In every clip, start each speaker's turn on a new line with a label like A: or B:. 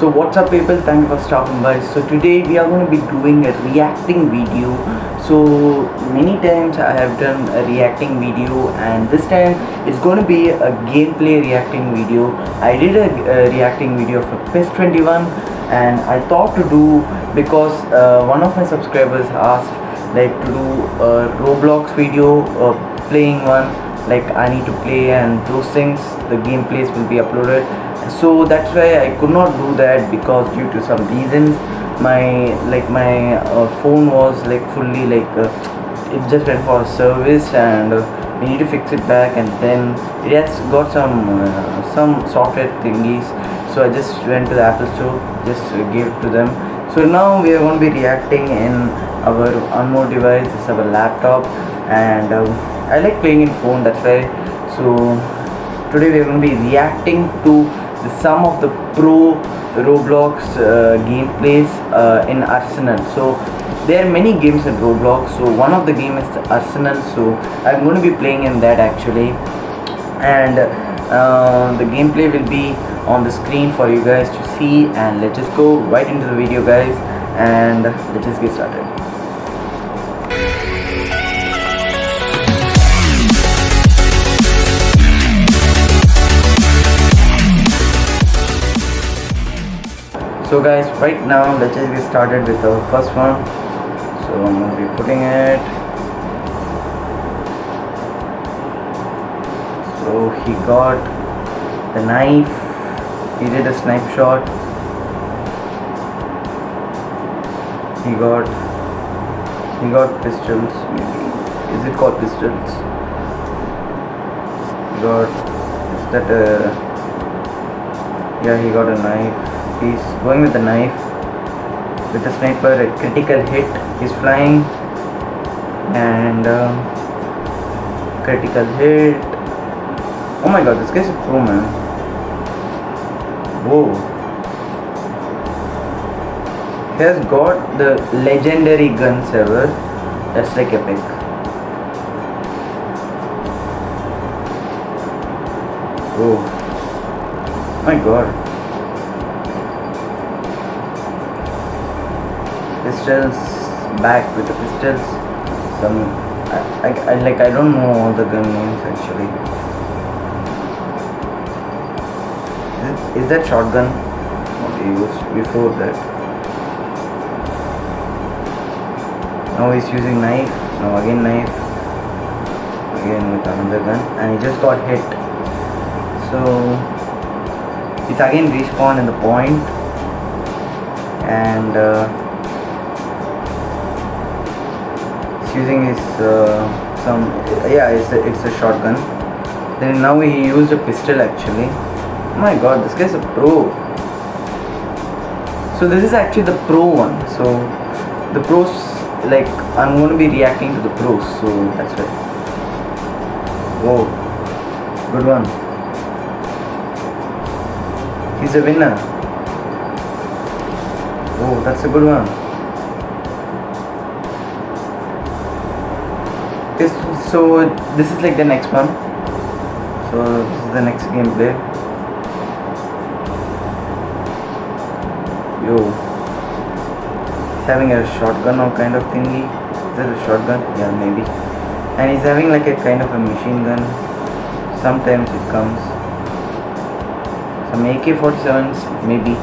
A: So what's up people, thank you for stopping by. So today we are going to be doing a reacting video. So many times I have done a reacting video, and this time it's going to be a gameplay reacting video. I did a reacting video for PES 21, and I thought to do, because one of my subscribers asked like to do a Roblox video, playing one, like I need to play and those things, the gameplays will be uploaded. So that's why I could not do that, because due to some reasons my phone was like fully it just went for a service, and we need to fix it back, and then it has got some software thingies. So I just went to the Apple Store, just gave it to them. So now we are going to be reacting in our unmode device. It's our laptop, and I like playing in phone, that's why. So today we are going to be reacting to some of the pro Roblox gameplays in Arsenal. So there are many games in Roblox, so one of the game is Arsenal, so I'm going to be playing in that actually, and the gameplay will be on the screen for you guys to see. And let's just go right into the video guys, and let's just get started. So guys, right now let's just get started with the first one. So I'm going to be putting it. So he got the knife, he did a snipe shot, he got pistols, maybe, is it called pistols? He got, is that a, yeah, he got a knife. He's going with the knife, with the sniper, a critical hit. He's flying, and critical hit. Oh my god, this guy's a pro, man. Whoa. He has got the legendary guns ever. That's like epic. Oh my god. Pistols, back with the pistols. I don't know all the gun names actually. Is that shotgun? Okay, it was before that. Now he's using knife. Now again knife. Again with another gun, and he just got hit. So it's again respawn in the point, and using his it's a shotgun. Then now he used a pistol actually. Oh my god, this guy's a pro. So this is actually the pro one. So the pros, like, I'm going to be reacting to the pros, so that's why. Whoa, good one. He's a winner. Oh, that's a good one. So this is like the next one. So this is the next gameplay. Yo, he's having a shotgun or kind of thingy. Is that a shotgun? Yeah, maybe. And he's having like a kind of a machine gun. Sometimes it comes some AK-47s, maybe.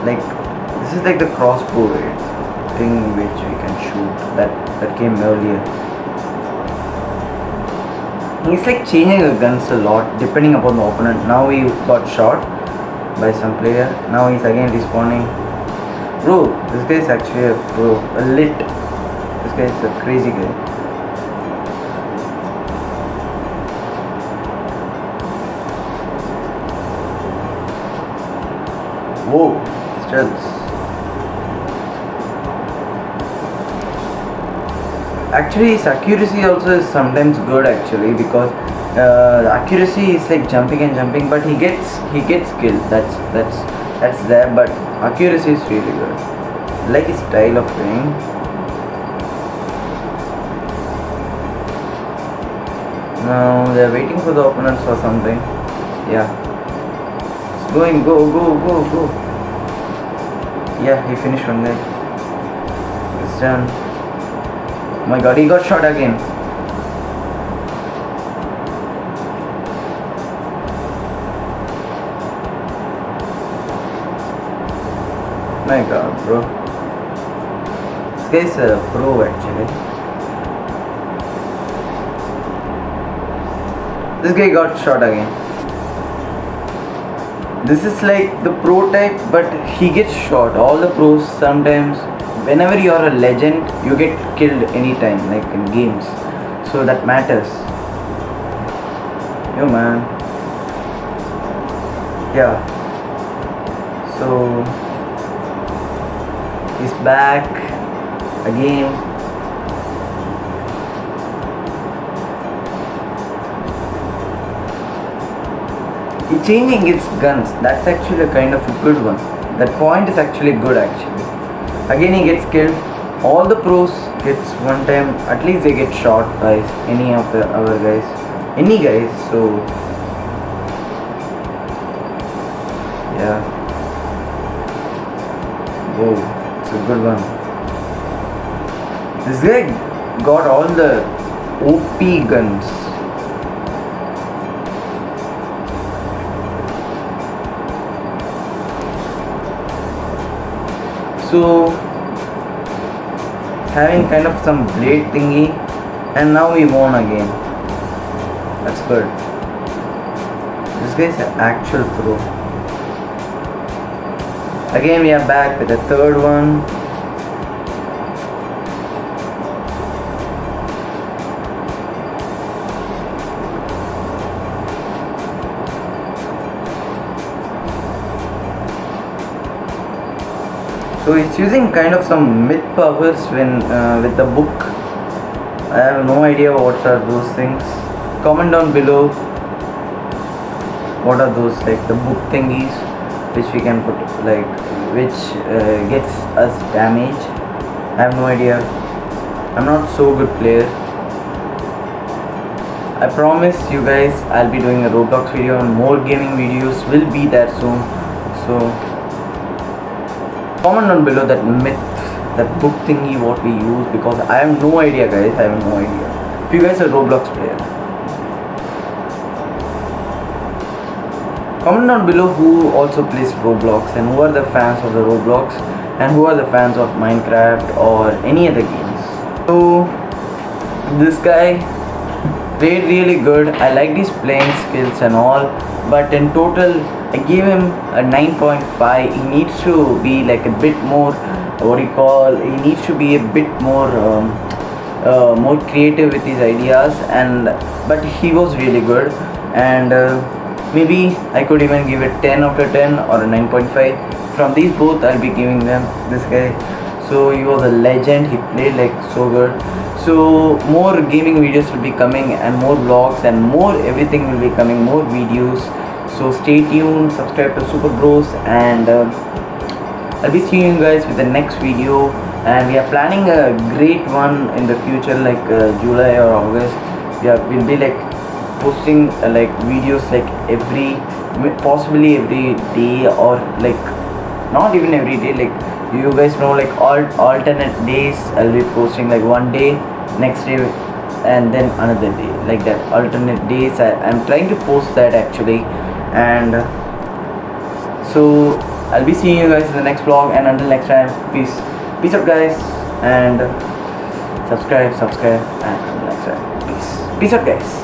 A: Like, this is like the crossbow thing which we can shoot. That came earlier. He's like changing the guns a lot depending upon the opponent. Now he got shot by some player. Now he's again respawning. Bro, this guy is actually a pro, a lit. This guy is a crazy guy. Whoa, stealth. Actually his accuracy also is sometimes good actually, because accuracy is like jumping and jumping, but he gets killed. That's there, but accuracy is really good. Like his style of playing. Now they're waiting for the opponents or something. Yeah. It's going, go. Yeah, he finished one guy. It's done. Oh my god, he got shot again. My god, bro. This guy's a pro actually. This guy got shot again. This is like the pro type, but he gets shot. All the pros sometimes, whenever you are a legend, you get killed anytime, like in games. So that matters. Yo man. Yeah. So he's back again. He's changing its guns. That's actually a kind of a good one. That point is actually good actually. Again he gets killed. All the pros gets one time. At least they get shot by any of the other guys. Any guys. So yeah. Whoa, it's a good one. This guy got all the OP guns. So having kind of some blade thingy, and now we won again. That's good. This guy's an actual pro. Again we are back with the third one. So it's using kind of some myth powers when with the book. I have no idea what are those things. Comment down below what are those, like the book thingies which we can put, like which gets us damage. I have no idea. I'm not so good player. I promise you guys I'll be doing a Roblox video and more gaming videos will be there soon. So comment down below that myth, that book thingy what we use, because I have no idea guys, I have no idea. If you guys are Roblox player, comment down below who also plays Roblox and who are the fans of the Roblox and who are the fans of Minecraft or any other games. So this guy played really good. I liked his playing skills and all, but in total I gave him a 9.5. He needs to be like a bit more, what do you call, he needs to be a bit more more creative with his ideas, and but he was really good, and maybe I could even give it 10 out of 10 or a 9.5. From these both I'll be giving them this guy. So he was a legend, he played like so good. So more gaming videos will be coming and more vlogs and more everything will be coming, more videos. So stay tuned, subscribe to Super Bros, and I'll be seeing you guys with the next video. And we are planning a great one in the future, like July or August. We'll be like posting like videos like possibly every day, or like not even every day, like you guys know, like alternate days. I'll be posting like one day, next day, and then another day, like that alternate days. I'm trying to post that actually. And so I'll be seeing you guys in the next vlog, and until next time, peace out guys, and subscribe, and until next time, peace out guys.